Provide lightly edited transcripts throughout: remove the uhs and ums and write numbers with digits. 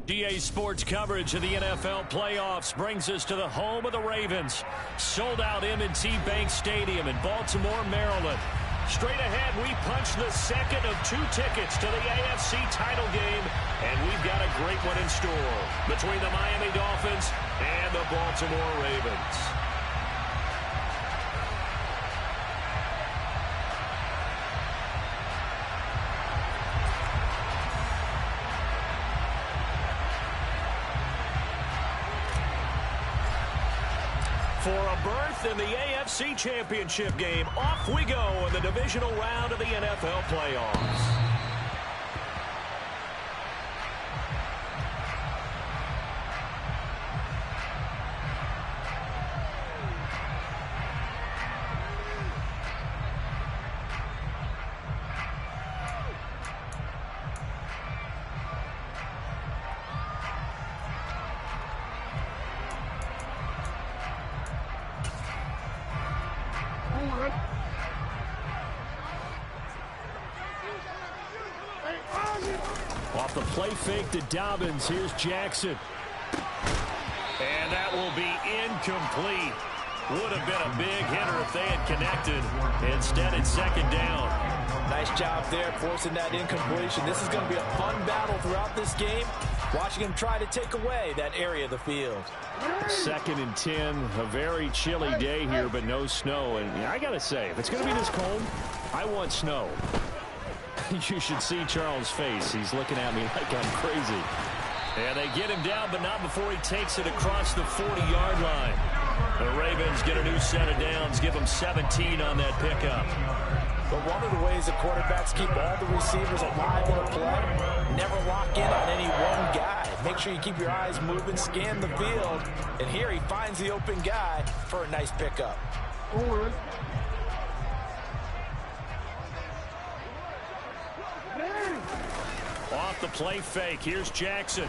EA Sports coverage of the NFL playoffs brings us to the home of the Ravens. Sold out M&T Bank Stadium in Baltimore, Maryland. Straight ahead, we punch the second of 2 tickets to the AFC title game, and we've got a great one in store between the Miami Dolphins and the Baltimore Ravens. For a berth in the AFC Championship game, off we go in the divisional round of the NFL playoffs. Off the play fake to Dobbins, here's Jackson. And that will be incomplete. Would have been a big hitter if they had connected. Instead, it's second down. Nice job there, forcing that incompletion. This is going to be a fun battle throughout this game. Watching him try to take away that area of the field. 2nd and 10, a very chilly day here, but no snow. And I got to say, if it's going to be this cold, I want snow. You should see Charles' face. He's looking at me like I'm crazy. And they get him down, but not before he takes it across the 40-yard line. The Ravens get a new set of downs, give them 17 on that pickup. But one of the ways the quarterbacks keep all the receivers alive in a play, never lock in on any one guy. Make sure you keep your eyes moving, scan the field. And here he finds the open guy for a nice pickup. Off the play fake, here's Jackson.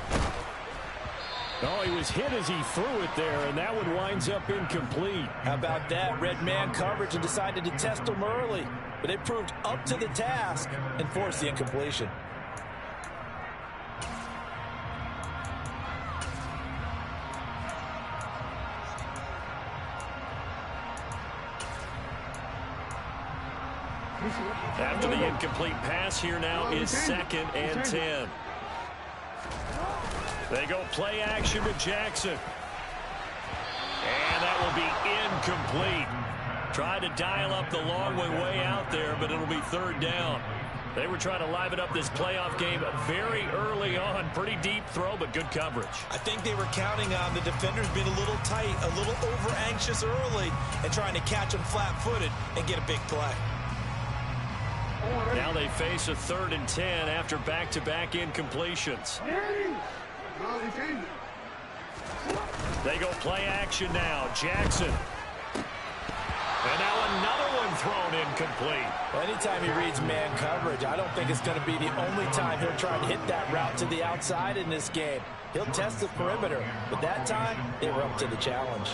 Oh, he was hit as he threw it there, and that one winds up incomplete. How about that? Red man coverage and decided to test him early. But it proved up to the task and forced the incompletion. After the incomplete pass, here now is 2nd and 10. They go play action with Jackson. And that will be incomplete. Tried to dial up the long way out there, but it'll be 3rd down. They were trying to liven up this playoff game very early on. Pretty deep throw, but good coverage. I think they were counting on the defenders being a little tight, a little over-anxious early, and trying to catch them flat-footed and get a big play. Now they face a 3rd and 10 after back-to-back incompletions. They go play action now. Jackson. And now another one thrown incomplete. Well, anytime he reads man coverage, I don't think it's going to be the only time he'll try to hit that route to the outside in this game. He'll test the perimeter, but that time they were up to the challenge.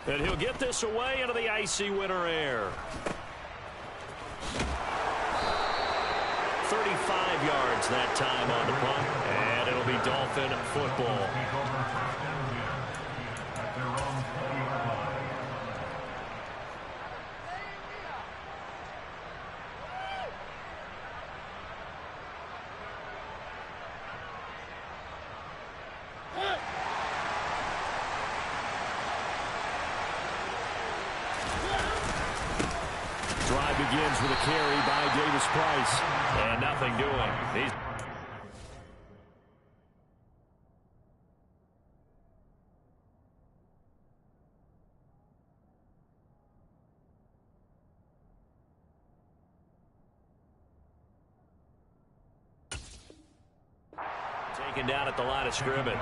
And he'll get this away into the icy winter air. 35 yards that time on the punt, and it'll be Dolphin football. Drive begins with a carry by Davis Price. And nothing doing. Taken down at the line of scrimmage.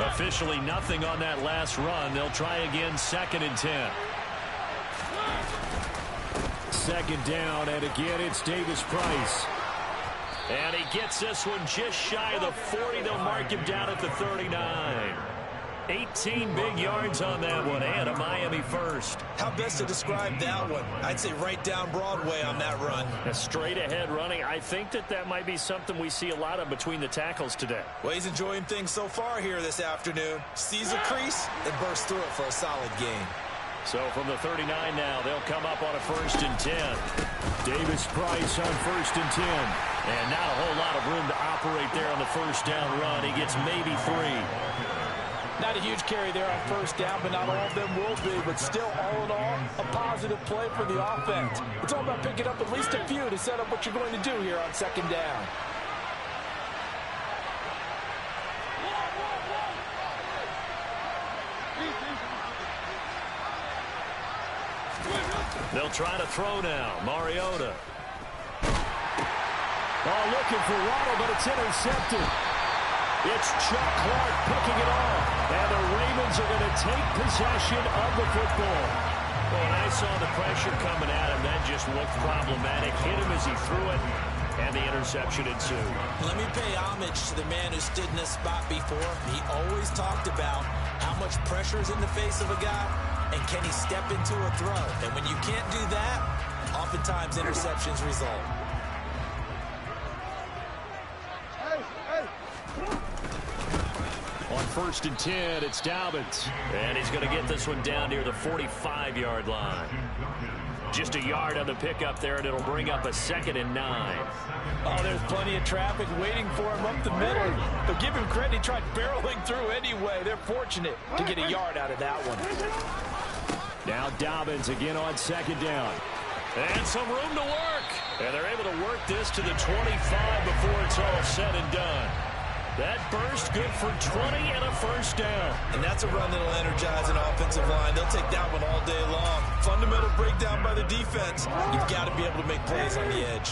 Officially nothing on that last run. They'll try again, 2nd and 10. 2nd down, and again it's Davis Price. And he gets this one just shy of the 40. They'll mark him down at the 39. 18 big yards on that one, and a Miami first. How best to describe that one? I'd say right down Broadway on that run. A straight ahead running. I think that might be something we see a lot of between the tackles today. Well, he's enjoying things so far here this afternoon. Sees a crease and bursts through it for a solid gain. So from the 39 now, they'll come up on a 1st and 10. Davis Price on 1st and 10. And not a whole lot of room to operate there on the first down run. He gets maybe 3. Not a huge carry there on first down, but not all of them will be. But still, all in all, a positive play for the offense. It's all about picking up at least a few to set up what you're going to do here on 2nd down. They'll try to throw now. Mariota. Oh, looking for Waddle, but it's intercepted. It's Chuck Clark picking it off. And the Ravens are going to take possession of the football. Well, when I saw the pressure coming at him, that just looked problematic. Hit him as he threw it, and the interception ensued. Let me pay homage to the man who stood in this spot before. He always talked about how much pressure is in the face of a guy, and can he step into a throw? And when you can't do that, oftentimes interceptions result. On 1st and 10, it's Dobbins. And he's going to get this one down near the 45-yard line. Just a yard on the pickup there, and it'll bring up a 2nd and 9. Oh, there's plenty of traffic waiting for him up the middle. But give him credit, he tried barreling through anyway. They're fortunate to get a yard out of that one. Now Dobbins again on 2nd down. And some room to work. And they're able to work this to the 25 before it's all said and done. That burst good for 20 and a 1st down. And that's a run that'll energize an offensive line. They'll take that one all day long. Fundamental breakdown by the defense. You've got to be able to make plays on the edge.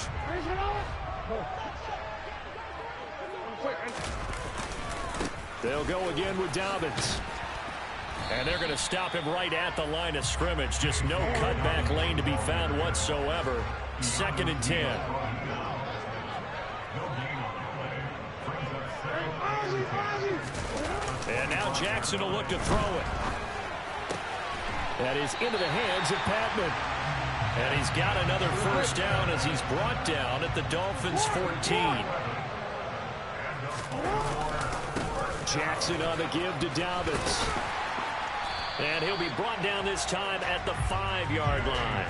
They'll go again with Dobbins. And they're going to stop him right at the line of scrimmage. Just no cutback lane to be found whatsoever. 2nd and 10. And now Jackson will look to throw it. That is into the hands of Patman. And he's got another 1st down as he's brought down at the Dolphins' 14. Jackson on the give to Dobbins. And he'll be brought down this time at the 5-yard line.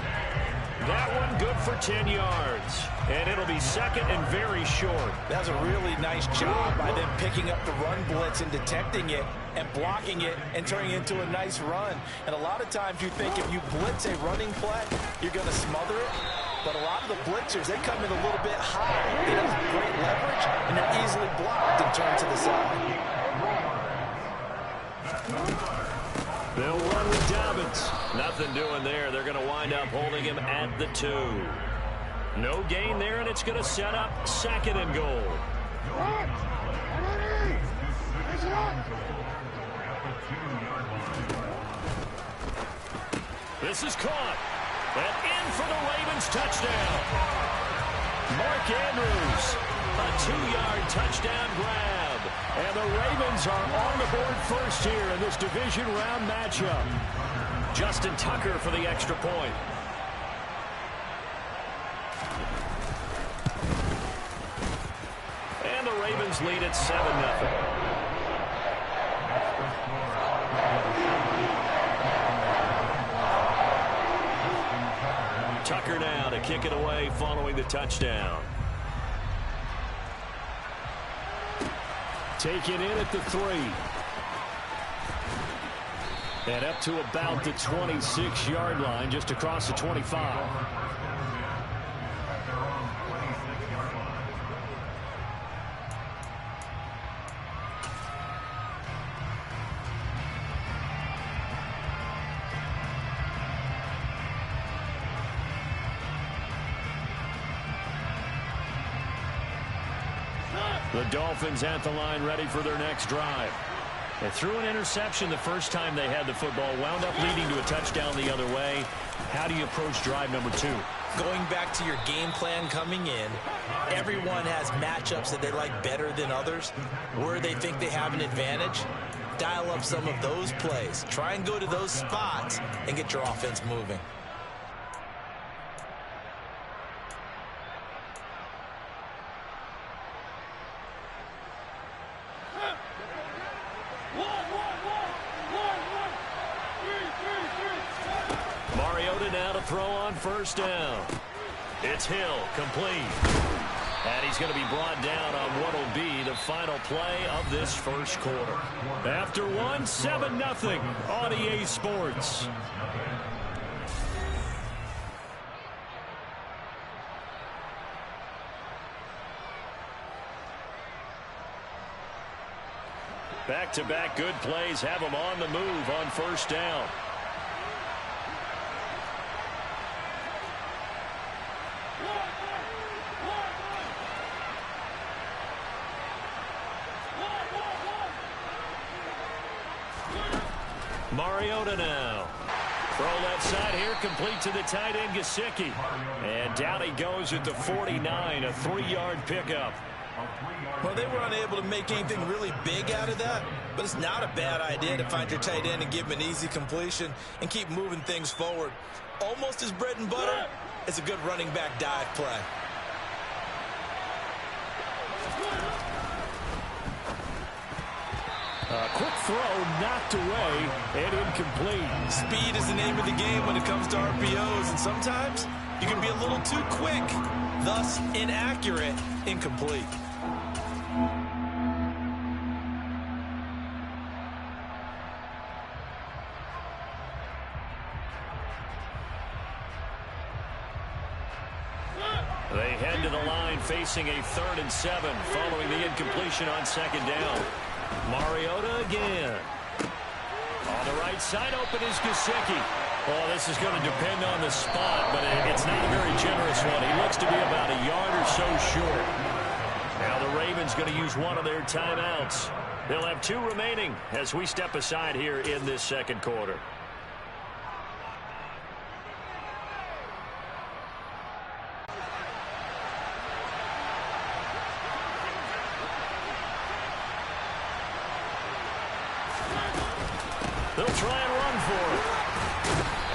That one good for 10 yards. And it'll be 2nd and very short. That was a really nice job by them picking up the run blitz and detecting it and blocking it and turning it into a nice run. And a lot of times you think if you blitz a running play, you're going to smother it. But a lot of the blitzers, they come in a little bit high. They don't have great leverage, and they're easily blocked and turned to the side. They'll run with Dobbins. Nothing doing there. They're going to wind up holding him at the 2. No gain there, and it's going to set up 2nd and goal. This is caught. And in for the Ravens touchdown. Mark Andrews, a 2-yard touchdown grab. And the Ravens are on the board first here in this division round matchup. Justin Tucker for the extra point. And the Ravens lead at 7-0. Tucker now to kick it away following the touchdown. Taken in at the 3. And up to about the 26-yard line, just across the 25. The Dolphins at the line ready for their next drive. They threw an interception the first time they had the football, wound up leading to a touchdown the other way. How do you approach drive number 2? Going back to your game plan coming in, everyone has matchups that they like better than others, where they think they have an advantage. Dial up some of those plays. Try and go to those spots and get your offense moving. Mariota now to throw on first down. It's Hill, complete. And he's going to be brought down on what will be the final play of this first quarter. After one, 7-0 on EA Sports. Back-to-back good plays have him on the move on first down. Mariota now. Throw left side here, complete to the tight end, Gesicki. And down he goes at the 49, a 3-yard pickup. Well, they were unable to make anything really big out of that, but it's not a bad idea to find your tight end and give him an easy completion and keep moving things forward. Almost his bread and butter. It's a good running back dive play. Quick throw, knocked away, and incomplete. Speed is the name of the game when it comes to RPOs, and sometimes you can be a little too quick, thus inaccurate, incomplete. They head to the line facing a 3rd and 7 following the incompletion on second down. Mariota again. On the right side, open is Gesicki. Oh, this is going to depend on the spot, but it's not a very generous one. He looks to be about a yard or so short. Now the Ravens going to use one of their timeouts. They'll have 2 remaining as we step aside here in this second quarter. They'll try and run for it.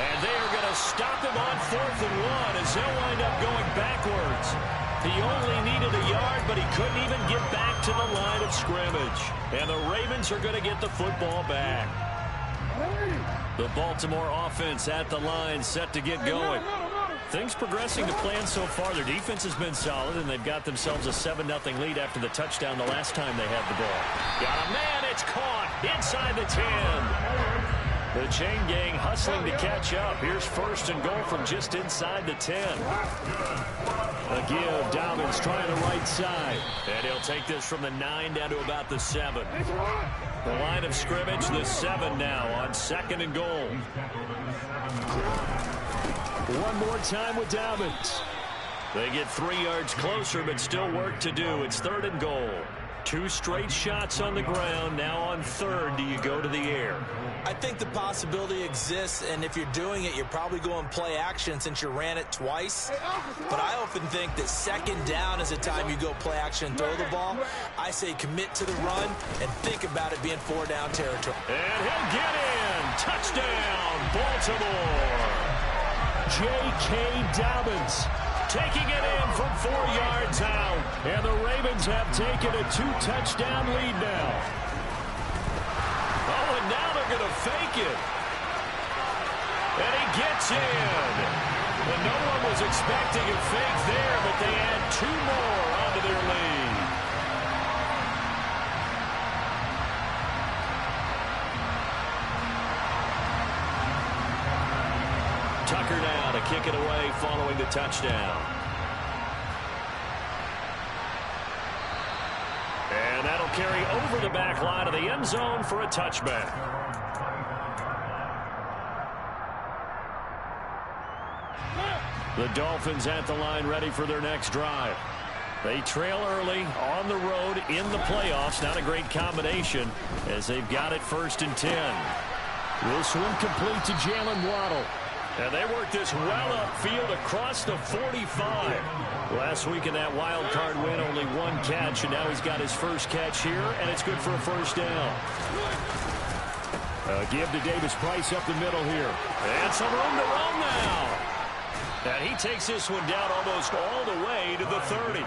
And they are going to stop him on 4th and 1 as they'll wind up going backwards. He only needed a yard, but he couldn't even get back to the line of scrimmage. And the Ravens are going to get the football back. The Baltimore offense at the line, set to get going. Things progressing to plan so far. Their defense has been solid, and they've got themselves a 7-0 lead after the touchdown the last time they had the ball. Got a man, it's caught inside the 10. The chain gang hustling to catch up. Here's 1st and goal from just inside the 10. A give, Dobbins trying the right side. And he'll take this from the 9 down to about the 7. The line of scrimmage, the 7 now on 2nd and goal. One more time with Dobbins. They get 3 yards closer, but still work to do. It's 3rd and goal. 2 straight shots on the ground. Now on 3rd, do you go to the air? I think the possibility exists, and if you're doing it, you're probably going play action since you ran it twice. But I often think that 2nd down is a time you go play action and throw the ball. I say commit to the run and think about it being 4-down territory. And he'll get in. Touchdown, Baltimore. J.K. Dobbins taking it in from 4 yards out. And the Ravens have taken a 2-touchdown lead now. Oh, and now they're going to fake it. And he gets in. And no one was expecting a fake there, but they add 2 more onto their lead. Tucker now to kick it away following the touchdown. And that'll carry over the back line of the end zone for a touchback. The Dolphins at the line ready for their next drive. They trail early on the road in the playoffs. Not a great combination as they've got it 1st and 10. This one complete to Jalen Waddle. And they worked this well upfield across the 45. Last week in that wild card win, only one catch, and now he's got his first catch here, and it's good for a first down. Give to Davis Price up the middle here. And some room to run now. And he takes this one down almost all the way to the 30.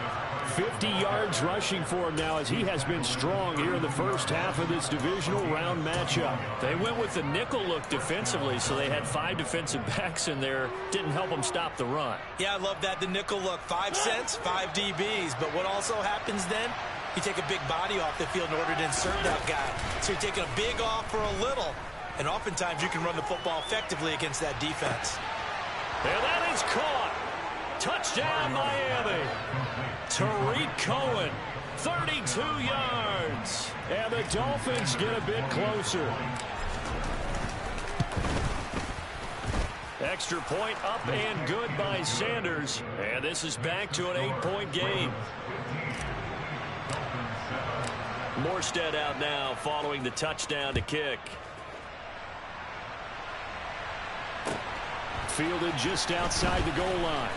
50 yards rushing for him now as he has been strong here in the first half of this divisional round matchup. They went with the nickel look defensively, so they had 5 defensive backs in there. Didn't help them stop the run. Yeah, I love that, the nickel look. 5 cents, 5 DBs. But what also happens then, you take a big body off the field in order to insert that guy. So you're taking a big off for a little. And oftentimes you can run the football effectively against that defense. And that is caught. Touchdown, Miami. Tariq Cohen, 32 yards. And the Dolphins get a bit closer. Extra point up and good by Sanders. And this is back to an 8-point game. Morstead out now following the touchdown to kick. Fielded just outside the goal line.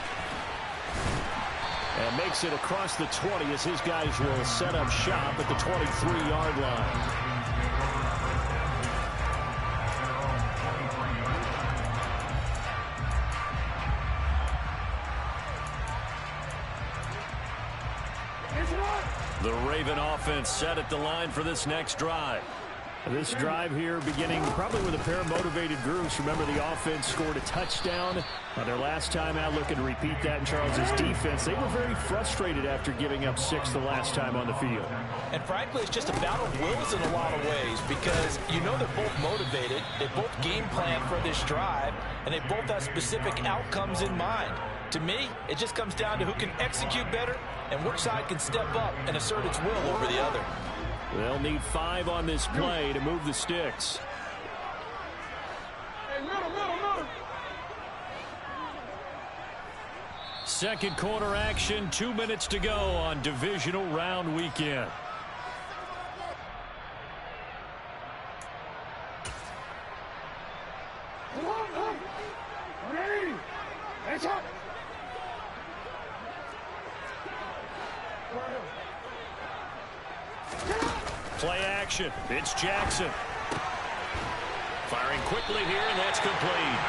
And makes it across the 20 as his guys will set up shop at the 23-yard line. The Raven offense set at the line for this next drive. This drive here beginning probably with a pair of motivated groups. Remember, the offense scored a touchdown on their last time out. Looking to repeat that in Charles's defense. They were very frustrated after giving up 6 the last time on the field. And frankly, it's just a battle of wills in a lot of ways because you know they're both motivated. They both game plan for this drive, and they both have specific outcomes in mind. To me, it just comes down to who can execute better and which side can step up and assert its will over the other. They'll need 5 on this play to move the sticks. Second quarter action, 2 minutes to go on divisional round weekend. Play action. It's Jackson. Firing quickly here, and that's complete.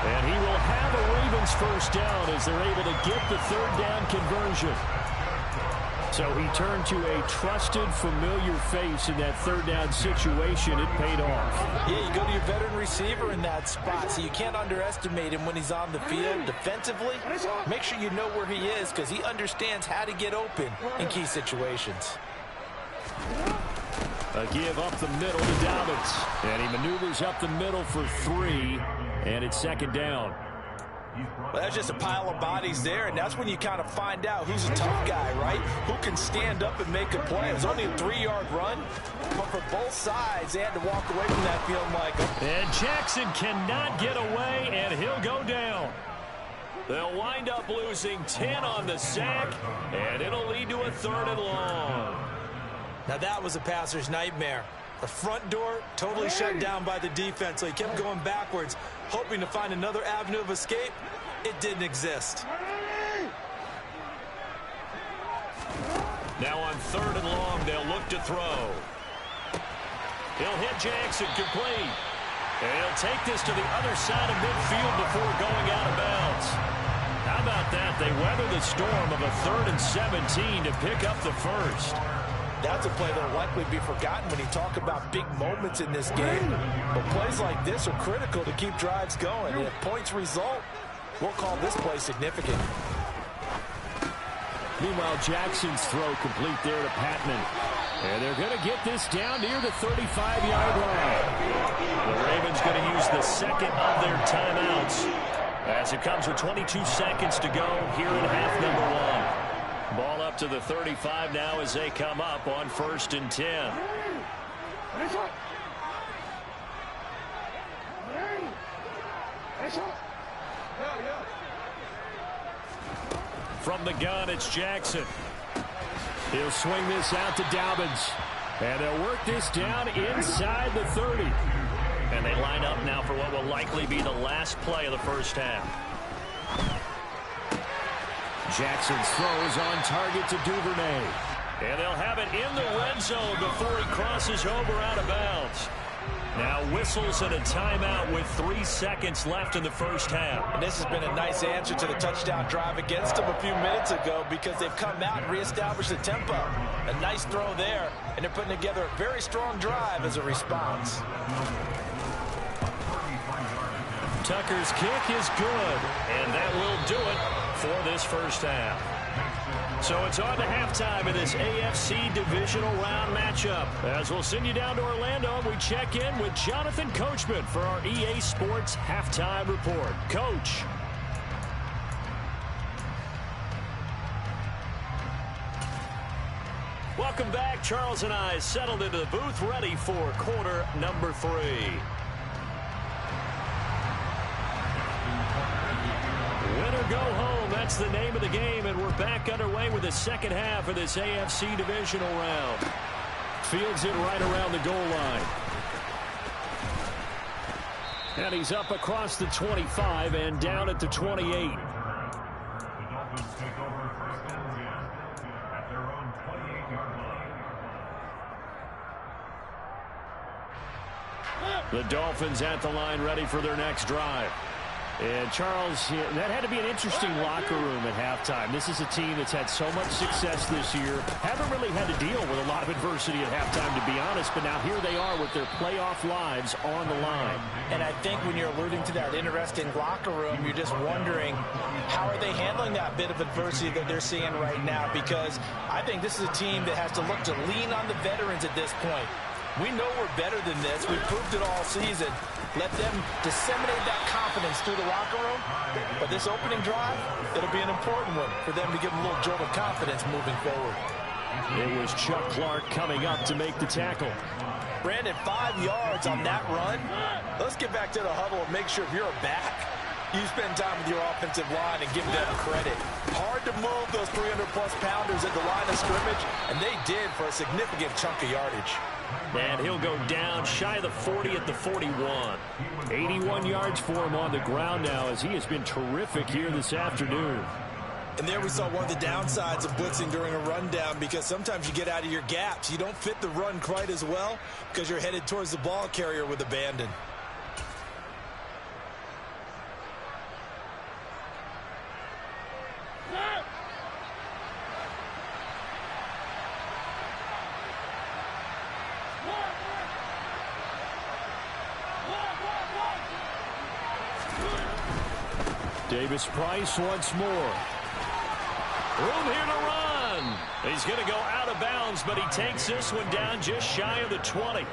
And he will have a Ravens first down as they're able to get the third down conversion. So he turned to a trusted, familiar face in that third down situation. It paid off. Yeah, you go to your veteran receiver in that spot, so you can't underestimate him when he's on the field defensively. Make sure you know where he is because he understands how to get open in key situations. A give up the middle to Dobbins. And he maneuvers up the middle for 3. And it's second down. Well, that's just a pile of bodies there, and that's when you kind of find out who's a tough guy, right? Who can stand up and make a play. It was only a 3-yard run, but for both sides, they had to walk away from that feeling like... And Jackson cannot get away, and he'll go down. They'll wind up losing 10 on the sack, and it'll lead to a 3rd and long. Now that was a passer's nightmare. The front door totally shut down by the defense, so he kept going backwards, hoping to find another avenue of escape. It didn't exist. Now on 3rd and long, they'll look to throw. He'll hit Jackson complete. And he'll take this to the other side of midfield before going out of bounds. How about that? They weather the storm of a 3rd and 17 to pick up the first. That's a play that will likely be forgotten when you talk about big moments in this game. But plays like this are critical to keep drives going. And if points result, we'll call this play significant. Meanwhile, Jackson's throw complete there to Patman. And they're going to get this down near the 35-yard line. The Ravens going to use the second of their timeouts as it comes with 22 seconds to go here in half number 1. Ball up to the 35 now as they come up on 1st and 10. From the gun, it's Jackson. He'll swing this out to Dobbins. And they'll work this down inside the 30. And they line up now for what will likely be the last play of the first half. Jackson's throws on target to Duvernay. And they'll have it in the red zone before he crosses over out of bounds. Now whistles and a timeout with 3 seconds left in the first half. And this has been a nice answer to the touchdown drive against them a few minutes ago because they've come out and reestablished the tempo. A nice throw there, and they're putting together a very strong drive as a response. Tucker's kick is good, and that will do it for this first half. So it's on to halftime in this AFC Divisional Round matchup. As we'll send you down to Orlando, we check in with Jonathan Coachman for our EA Sports Halftime Report. Coach. Welcome back. Charles and I settled into the booth ready for quarter number 3. Win or go home, that's the name of the game, and we're back underway with the second half of this AFC Divisional Round. Fields it right around the goal line. And he's up across the 25 and down at the 28. The Dolphins take over first and 10 at their own 28-yard line. The Dolphins at the line ready for their next drive. And Charles, that had to be an interesting locker room at halftime. This is a team that's had so much success this year. Haven't really had to deal with a lot of adversity at halftime, to be honest. But now here they are with their playoff lives on the line. And I think when you're alluding to that interesting locker room, you're just wondering how are they handling that bit of adversity that they're seeing right now? Because I think this is a team that has to look to lean on the veterans at this point. We know we're better than this. We've proved it all season. Let them disseminate that confidence through the locker room. But this opening drive, it'll be an important one for them to give them a little jolt of confidence moving forward. It was Chuck Clark coming up to make the tackle. Brandon, 5 yards on that run. Let's get back to the huddle and make sure if you're back, you spend time with your offensive line and give them credit. Hard to move those 300-plus pounders at the line of scrimmage, and they did for a significant chunk of yardage. And he'll go down shy of the 40 at the 41. 81 yards for him on the ground now as he has been terrific here this afternoon. And there we saw one of the downsides of blitzing during a rundown because sometimes you get out of your gaps. You don't fit the run quite as well because you're headed towards the ball carrier with abandon. Davis-Price once more. Room here to run. He's going to go out of bounds, but he takes this one down just shy of the 20.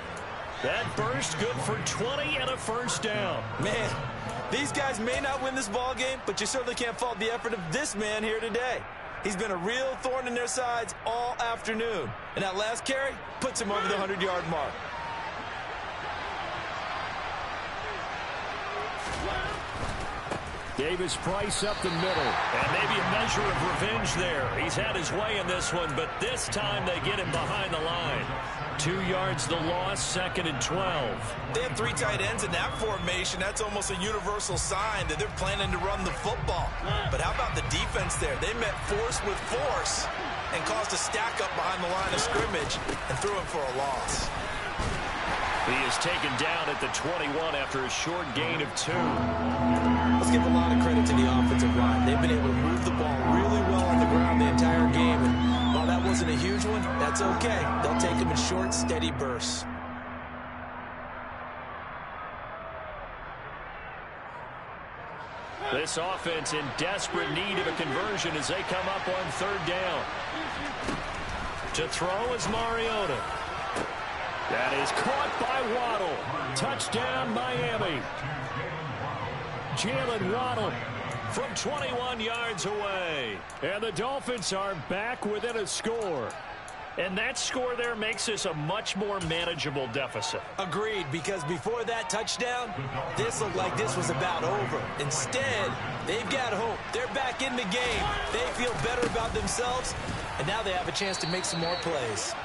That burst good for 20 and a first down. Man, these guys may not win this ball game, but you certainly can't fault the effort of this man here today. He's been a real thorn in their sides all afternoon. And that last carry puts him over the 100-yard mark. Davis-Price up the middle. And maybe a measure of revenge there. He's had his way in this one, but this time they get him behind the line. 2 yards the loss, 2nd and 12. They have 3 tight ends in that formation. That's almost a universal sign that they're planning to run the football. But how about the defense there? They met force with force and caused a stack up behind the line of scrimmage and threw him for a loss. He is taken down at the 21 after a short gain of 2. Let's give a lot of credit to the offensive line. They've been able to move the ball really well on the ground the entire game. And while that wasn't a huge one, that's okay. They'll take them in short, steady bursts. This offense in desperate need of a conversion as they come up on 3rd down. To throw is Mariota. That is caught by Waddle. Touchdown, Miami. Jalen Waddle from 21 yards away. And the Dolphins are back within a score. And that score there makes this a much more manageable deficit. Agreed, because before that touchdown, this looked like this was about over. Instead, they've got hope. They're back in the game. They feel better about themselves, and now they have a chance to make some more plays.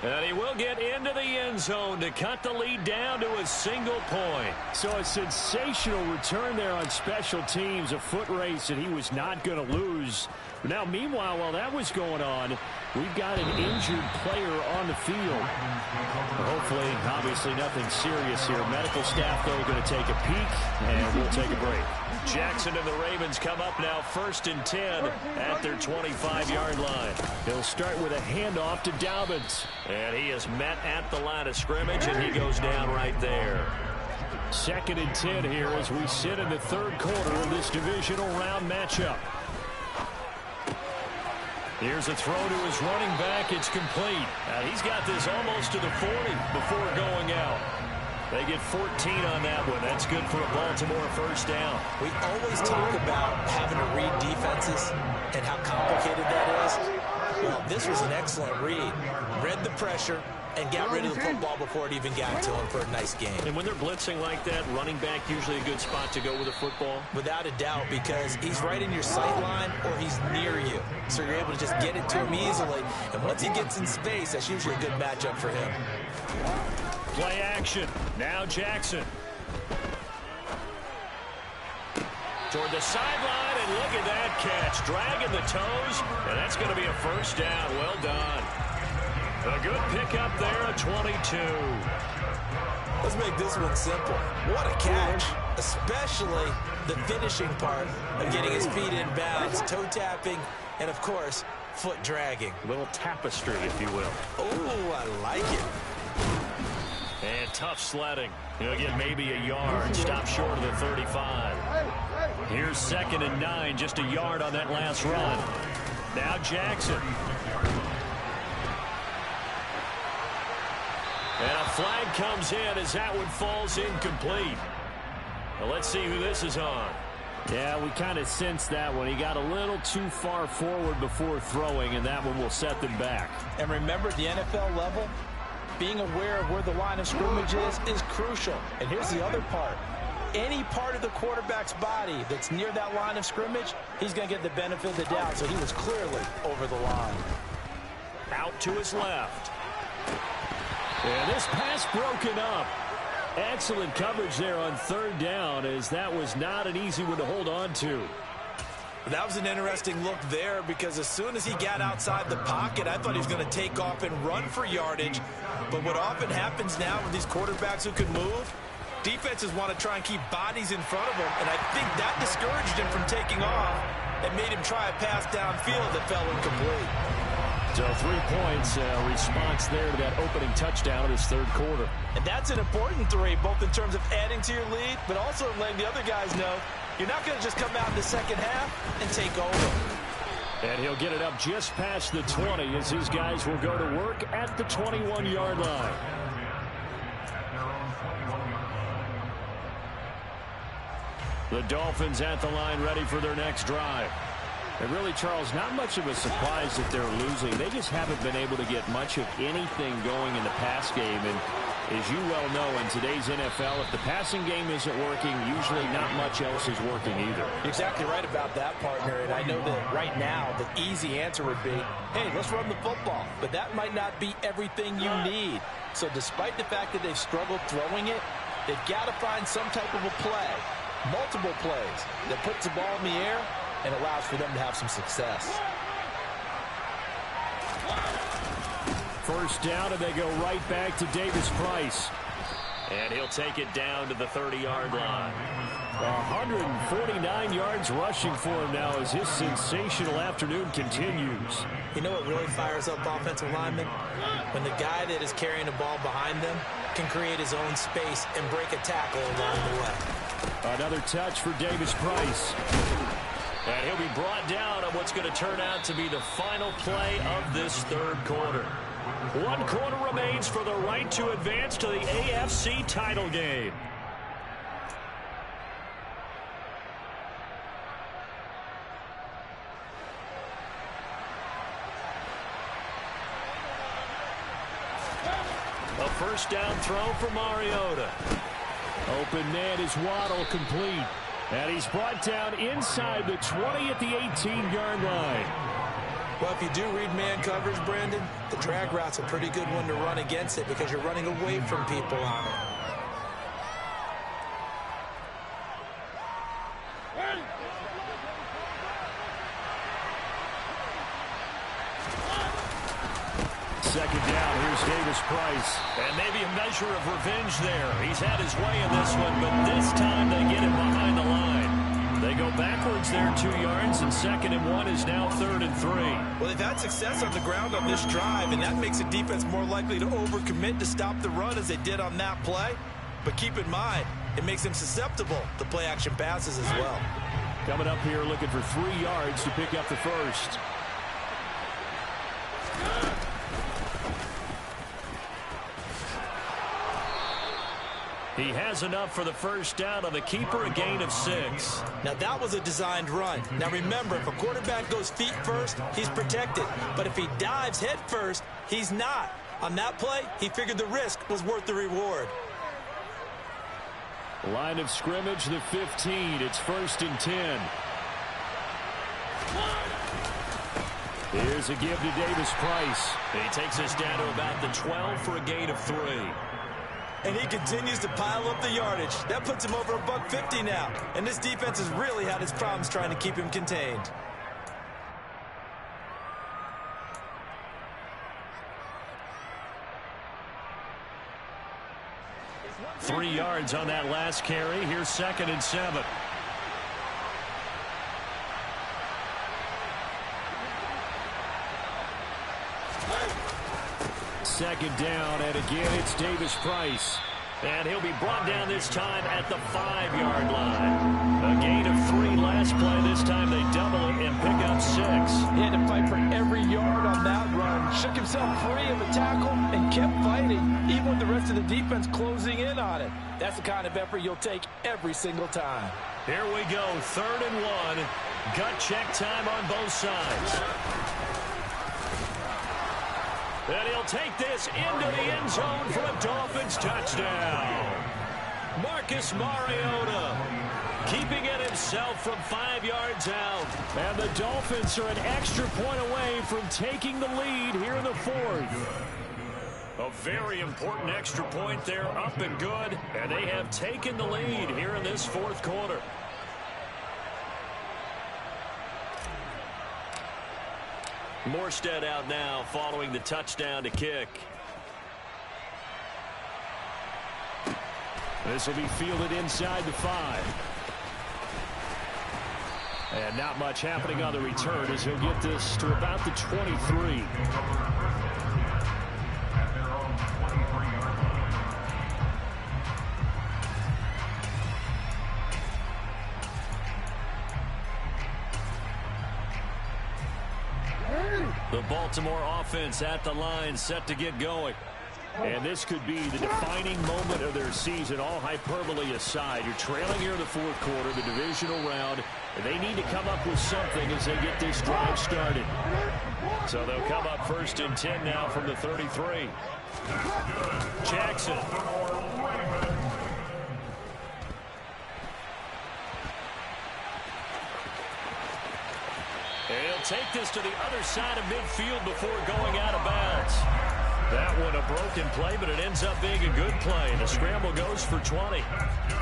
And he will get into the end zone to cut the lead down to a single point. So a sensational return there on special teams, a foot race that he was not going to lose. Now, meanwhile, while that was going on, we've got an injured player on the field. Hopefully, obviously nothing serious here. Medical staff, though, going to take a peek, and we'll take a break. Jackson and the Ravens come up now 1st and 10 at their 25-yard line. They'll start with a handoff to Dobbins. And he is met at the line of scrimmage, and he goes down right there. 2nd and 10 here as we sit in the 3rd quarter of this divisional round matchup. Here's a throw to his running back. It's complete. He's got this almost to the 40 before going out. They get 14 on that one. That's good for a Baltimore first down. We always talk about having to read defenses and how complicated that is. Well, this was an excellent read. Read the pressure and got rid of the football before it even got to him for a nice game. And when they're blitzing like that, running back usually a good spot to go with a football? Without a doubt, because he's right in your sight line or he's near you. So you're able to just get it to him easily. And once he gets in space, that's usually a good matchup for him. Play action. Now Jackson. Toward the sideline, and look at that catch. Dragging the toes, and that's going to be a first down. Well done. A good pickup there at 22. Let's make this one simple. What a catch, especially the finishing part of getting his feet in bounds, toe tapping, and, of course, foot dragging. A little tapestry, if you will. Oh, I like it. And tough sledding. He'll get maybe a yard. Stop short of the 35. Here's 2nd and 9, just a yard on that last run. Now Jackson. And a flag comes in as that one falls incomplete. Well, let's see who this is on. Yeah, we kind of sensed that one. He got a little too far forward before throwing, and that one will set them back. And remember, the NFL level, being aware of where the line of scrimmage is crucial. And here's the other part. Any part of the quarterback's body that's near that line of scrimmage, he's going to get the benefit of the doubt. So he was clearly over the line. Out to his left. And this pass broken up. Excellent coverage there on 3rd down, as that was not an easy one to hold on to. That was an interesting look there, because as soon as he got outside the pocket, I thought he was going to take off and run for yardage. But what often happens now with these quarterbacks who can move, defenses want to try and keep bodies in front of them, and I think that discouraged him from taking off and made him try a pass downfield that fell incomplete. So 3 points, response there to that opening touchdown of this 3rd quarter. And that's an important 3, both in terms of adding to your lead, but also letting the other guys know you're not going to just come out in the second half and take over. And he'll get it up just past the 20 as his guys will go to work at the 21-yard line. The Dolphins at the line, ready for their next drive. And really, Charles, not much of a surprise that they're losing. They just haven't been able to get much of anything going in the pass game. And as you well know, in today's NFL, if the passing game isn't working, usually not much else is working either. You're exactly right about that, partner. And I know that right now the easy answer would be, hey, let's run the football. But that might not be everything you need. So despite the fact that they've struggled throwing it, they've got to find some type of a play, multiple plays, that puts the ball in the air and allows for them to have some success. First down, and they go right back to Davis Price. And he'll take it down to the 30-yard line. 149 yards rushing for him now as his sensational afternoon continues. You know what really fires up offensive linemen? When the guy that is carrying the ball behind them can create his own space and break a tackle along the way. Another touch for Davis Price. And he'll be brought down on what's going to turn out to be the final play of this 3rd quarter. 1 quarter remains for the right to advance to the AFC title game. A first down throw for Mariota. Open man is Waddle, complete. And he's brought down inside the 20 at the 18-yard line. Well, if you do read man coverage, Brandon, the drag route's a pretty good one to run against it because you're running away from people on it. Second down, here's Davis Price. And maybe a measure of revenge there. He's had his way in this one, but this time they get him behind the line. They go backwards there 2 yards, and 2nd and 1 is now 3rd and 3. Well, they've had success on the ground on this drive, and that makes the defense more likely to overcommit to stop the run as they did on that play. But keep in mind, it makes them susceptible to play-action passes as well. Coming up here looking for 3 yards to pick up the first. He has enough for the first down on the keeper, a gain of 6. Now, that was a designed run. Now, remember, if a quarterback goes feet first, he's protected. But if he dives head first, he's not. On that play, he figured the risk was worth the reward. Line of scrimmage, the 15. It's 1st and 10. Here's a give to Davis Price. He takes us down to about the 12 for a gain of 3. And he continues to pile up the yardage. That puts him over $150 now. And this defense has really had its problems trying to keep him contained. Three yards on that last carry. Here's 2nd and 7. Second down, and again it's Davis Price. And he'll be brought down this time at the 5-yard line. A gain of 3 last play. This time they double it and pick up 6. He had to fight for every yard on that run. Shook himself free of the tackle and kept fighting, even with the rest of the defense closing in on it. That's the kind of effort you'll take every single time. Here we go, 3rd and 1. Gut check time on both sides. And he'll take this into the end zone for a Dolphins touchdown. Marcus Mariota keeping it himself from 5 yards out. And the Dolphins are an extra point away from taking the lead here in the 4th. A very important extra point there, up and good. And they have taken the lead here in this 4th quarter. Morstead out now following the touchdown to kick. This will be fielded inside the 5. And not much happening on the return as he'll get this to about the 23. The Baltimore offense at the line, set to get going. And this could be the defining moment of their season, all hyperbole aside. You're trailing here in the 4th quarter, the divisional round, and they need to come up with something as they get this drive started. So they'll come up 1st and 10 now from the 33. Jackson. And he'll take this to the other side of midfield before going out of bounds. That one a broken play, but it ends up being a good play. The scramble goes for 20.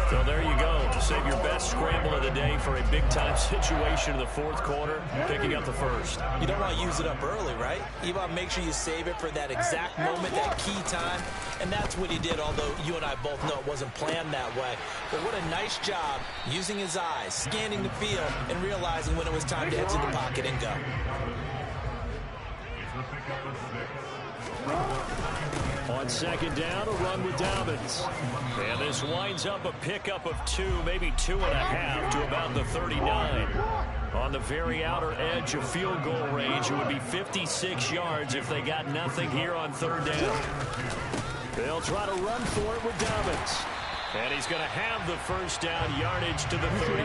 So there you go. Save your best scramble of the day for a big-time situation in the 4th quarter, picking up the first. You don't want to use it up early, right? You want to make sure you save it for that exact moment, that key time. And that's what he did, although you and I both know it wasn't planned that way. But what a nice job using his eyes, scanning the field, and realizing when it was time to exit the pocket and go. It's a pickup of 6. On 2nd down, a run with Dobbins. And this winds up a pickup of 2, maybe 2.5 to about the 39. On the very outer edge of field goal range, it would be 56 yards if they got nothing here on 3rd down. They'll try to run for it with Dobbins. And he's going to have the first down yardage to the 35.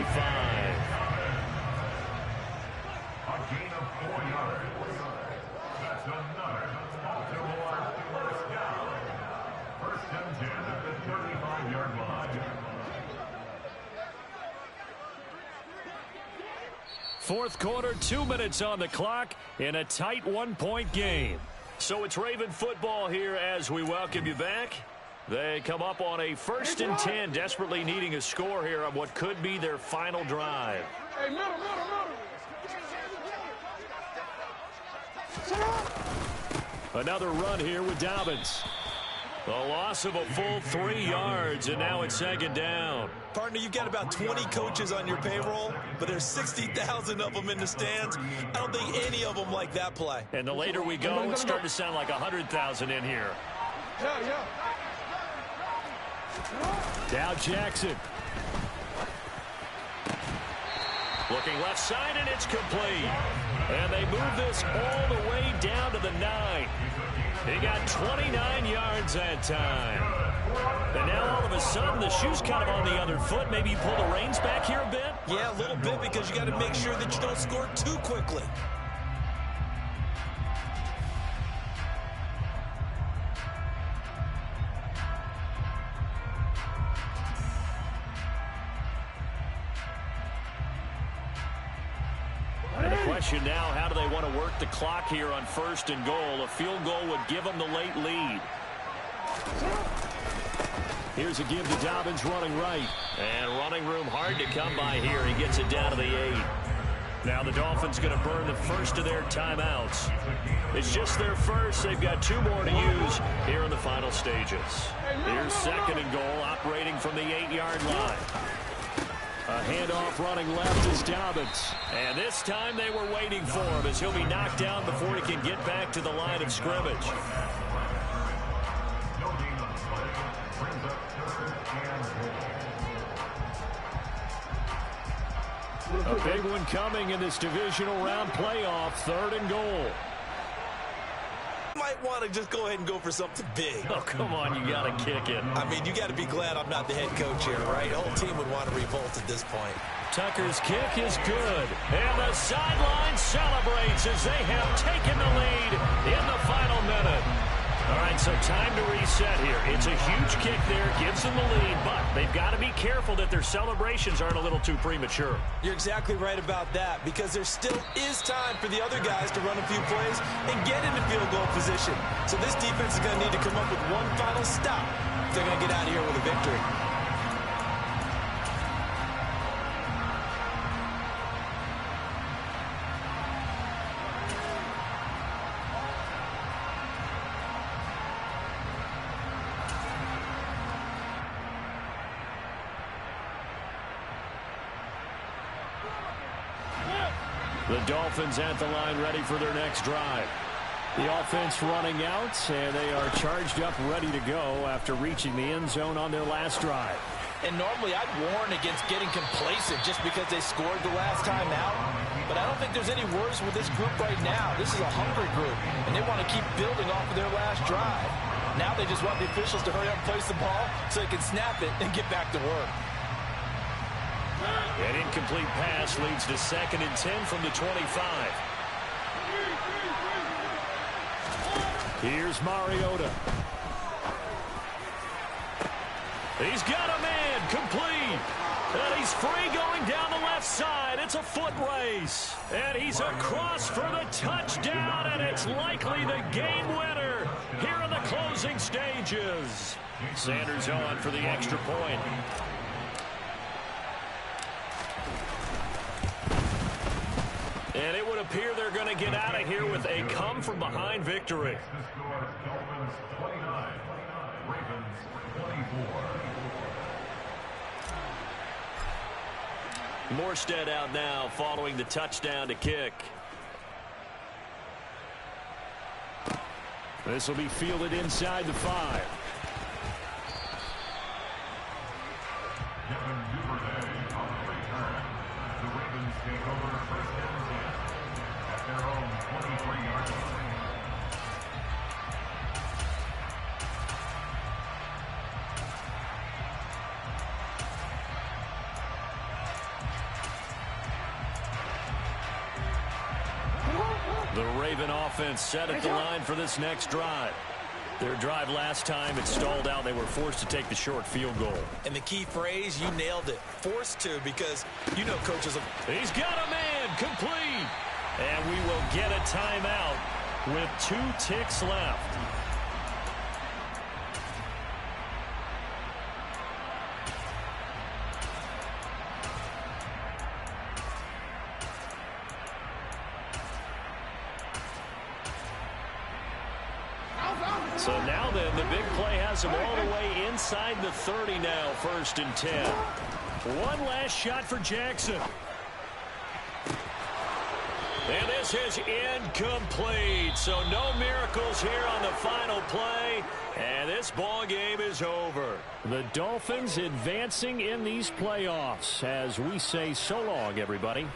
A gain of 4 yards. That's another Baltimore first down. 1st and 10 at the 35-yard line. Fourth quarter, 2 minutes on the clock in a tight one-point game. So it's Raven football here as we welcome you back. They come up on a 1st and 10, desperately needing a score here on what could be their final drive. Another run here with Dobbins. The loss of a full 3 yards, and now it's 2nd down. Partner, you've got about 20 coaches on your payroll, but there's 60,000 of them in the stands. I don't think any of them like that play. And the later we go, it's starting to sound like 100,000 in here. Dow Jackson. Looking left side, and it's complete. And they move this all the way down to the 9. He got 29 yards that time. And now all of a sudden the shoe's kind of on the other foot. Maybe you pull the reins back here a bit? Yeah, a little bit, because you got to make sure that you don't score too quickly. And the question now, how do they want to work the clock here on 1st and goal? A field goal would give them the late lead. Here's a give to Dobbins running right. And running room hard to come by here. He gets it down to the 8. Now the Dolphins going to burn the first of their timeouts. It's just their first. They've got 2 more to use here in the final stages. Here's 2nd and goal, operating from the 8-yard line. A handoff running left is Dobbins. And this time they were waiting for him, as he'll be knocked down before he can get back to the line of scrimmage. A big one coming in this divisional round playoff, 3rd and goal. Might want to just go ahead and go for something big. Oh, come on, you got to kick it. I mean, you got to be glad I'm not the head coach here, right? The whole team would want to revolt at this point. Tucker's kick is good. And the sideline celebrates as they have taken the lead in the final minute. All right, so time to reset here. It's a huge kick there, gives them the lead, but they've got to be careful that their celebrations aren't a little too premature. You're exactly right about that, because there still is time for the other guys to run a few plays and get into field goal position. So this defense is going to need to come up with one final stop if they're going to get out of here with a victory. The Dolphins at the line ready for their next drive. The offense running out, and they are charged up, ready to go after reaching the end zone on their last drive. And normally I'd warn against getting complacent just because they scored the last time out. But I don't think there's any worse with this group right now. This is a hungry group, and they want to keep building off of their last drive. Now they just want the officials to hurry up and place the ball so they can snap it and get back to work. An incomplete pass leads to 2nd and 10 from the 25. Here's Mariota. He's got a man, complete. And he's free going down the left side. It's a foot race. And he's across for the touchdown, and it's likely the game winner here in the closing stages. Sanders on for the extra point. And it would appear they're going to get out of here with a come-from-behind victory. Dolphins 29, Ravens 24. Morstead out now following the touchdown to kick. This will be fielded inside the 5. Kevin Duvernay on the return. The Ravens take over 1st and 10 at their own 23-yard line. The Raven offense set at the line for this next drive. Their drive last time, it stalled out. They were forced to take the short field goal. And the key phrase, you nailed it. Forced to, because you know coaches are... He's got a man, complete. And we will get a timeout with 2 ticks left. So now then, the big play has them all the way inside the 30 now, 1st and 10. One last shot for Jackson. And this is incomplete. So no miracles here on the final play. And this ball game is over. The Dolphins advancing in these playoffs as we say so long, everybody.